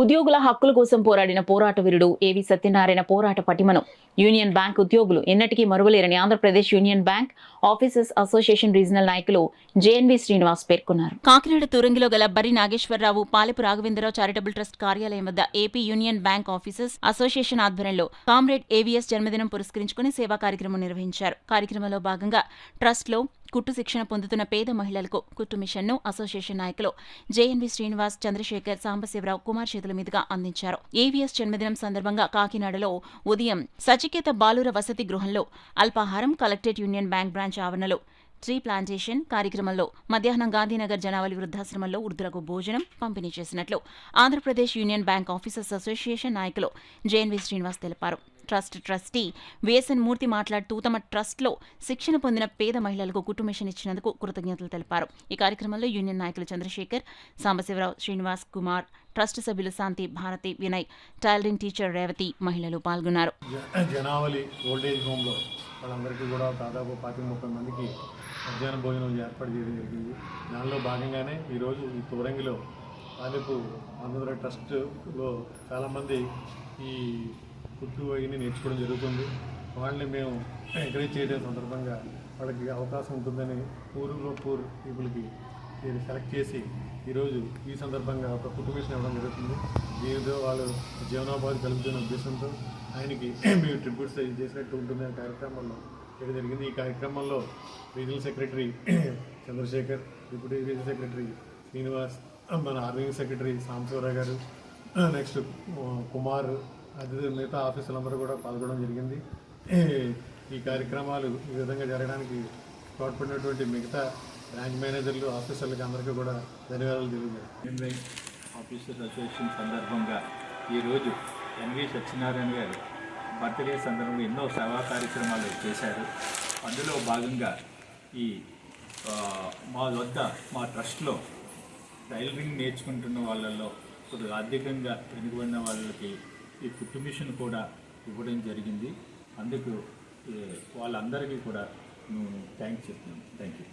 ఉద్యోగుల హక్కుల కోసం పోరాడిన పోరాట వీరుడు ఏవి సత్యనారాయణ పోరాట పటిమను యూనియన్ బ్యాంక్ ఉద్యోగులు ఎన్నటికీ మరువలేరని Andhra Pradesh union bank officers association regional నాయకులు జేఎన్వి శ్రీనివాస్ పేర్కొన్నారు. కాకినాడ తూరంగిలో గల బరి నాగేశ్వరరావు పాలెపు రాఘవేంద్రరావు చారిటబుల్ ట్రస్ట్ కార్యాలయం వద్ద AP union bank officers association ఆధ్వర్యంలో కామ్రేడ్ ఏవీఎస్ జన్మదినం పురస్కరించుకుని సేవా కార్యక్రమం నిర్వహించారు. కార్యక్రమంలో భాగంగా ట్రస్ట్లో కుట్టు శిక్షణ పొందుతున్న పేద మహిళలకు కుట్టు మిషన్ను అసోసియేషన్ నాయకులు జేఎన్వి శ్రీనివాస్, చంద్రశేఖర్, సాంబశివరావు, కుమార్ చేతుల మీదుగా అందించారు. ఏవీఎస్ జన్మదినం సందర్భంగా కాకినాడలో ఉదయం సచికేత బాలుర వసతి గృహంలో అల్పాహారం, కలెక్టరేట్ యూనియన్ బ్యాంక్ బ్రాంచ్ ఆవరణలో ట్రీ ప్లాంటేషన్ కార్యక్రమంలో మధ్యాహ్నం గాంధీనగర్ జనావళి వృద్ధాశ్రమంలో వృద్ధులకు భోజనం పంపిణీ చేసినట్లు Andhra Pradesh union bank officers association నాయకులు జేఎన్వి శ్రీనివాస్ తెలిపారు. ట్రస్ట్ ట్రస్టీ విఎస్ఎన్ మూర్తి మాట్లాడుతూ తమ ట్రస్ట్లో శిక్షణ పొందిన పేద మహిళలకు కుట్టు మిషన్ ఇచ్చినందుకు కృతజ్ఞతలు తెలిపారు. ఈ కార్యక్రమంలో యూనియన్ నాయకులు చంద్రశేఖర్, సాంబశివరావు, శ్రీనివాస్, కుమార్, ట్రస్ట్ సభ్యులు శాంతి, భారతి, వినయ్, టైలరింగ్ టీచర్ రేవతి మహిళలు పాల్గొన్నారు. జనావళి ఓల్డేజ్ హోమ్లో వాళ్ళందరికీ కూడా దాదాపు 30 మందికి మధ్యాహ్న భోజనం ఏర్పాటు చేయడం జరిగింది. దానిలో భాగంగానే ఈరోజు ఈ తూరంగిలో పాలెపు ఆంధ్ర ట్రస్ట్లో చాలామంది ఈ కుట్టు అయ్యి నేర్చుకోవడం జరుగుతుంది. వాళ్ళని మేము ఎంకరేజ్ చేయడం సందర్భంగా వాళ్ళకి అవకాశం ఉంటుందని పూర్ పీపుల్కి మీరు సెలెక్ట్ చేసి ఈరోజు ఈ సందర్భంగా ఒక కుట్టు మిషన్ ఇవ్వడం జరుగుతుంది. దీనితో వాళ్ళు జీవనోపాధి కలుగుతున్న ఉద్దేశంతో ఆయనకి మేము ట్రిబ్యూట్స్ చేసినట్టు ఉంటుంది అనే కార్యక్రమంలో చేయడం జరిగింది. ఈ కార్యక్రమంలో regional secretary Chandrasekhar, deputy regional secretary Srinivas, మన ఆర్గనైజింగ్ సెక్రటరీ సాంబశివరావు గారు, నెక్స్ట్ కుమార్, అది మిగతా ఆఫీసులందరూ కూడా పాల్గొనడం జరిగింది. ఈ కార్యక్రమాలు ఈ విధంగా జరగడానికి తోడ్పడినటువంటి మిగతా బ్రాంచ్ మేనేజర్లు, ఆఫీసర్లకి అందరికీ కూడా ధన్యవాదాలు తెలియజేయాలి. యూనియన్ ఆఫీసర్స్ అసోసియేషన్ సందర్భంగా ఈరోజు ఎన్వి సత్యనారాయణ గారు బర్త్డే సందర్భంగా ఎన్నో సేవా కార్యక్రమాలు చేశారు. అందులో భాగంగా ఈ మా ట్రస్ట్లో టైలరింగ్ నేర్చుకుంటున్న వాళ్ళల్లో కొద్దిగా ఆర్థికంగా వెనుకబడిన వాళ్ళకి ఈ కుట్టు మిషన్ కూడా ఇవ్వడం జరిగింది. అందుకు వాళ్ళందరికీ కూడా థ్యాంక్స్ చెప్తున్నాను. Thank you.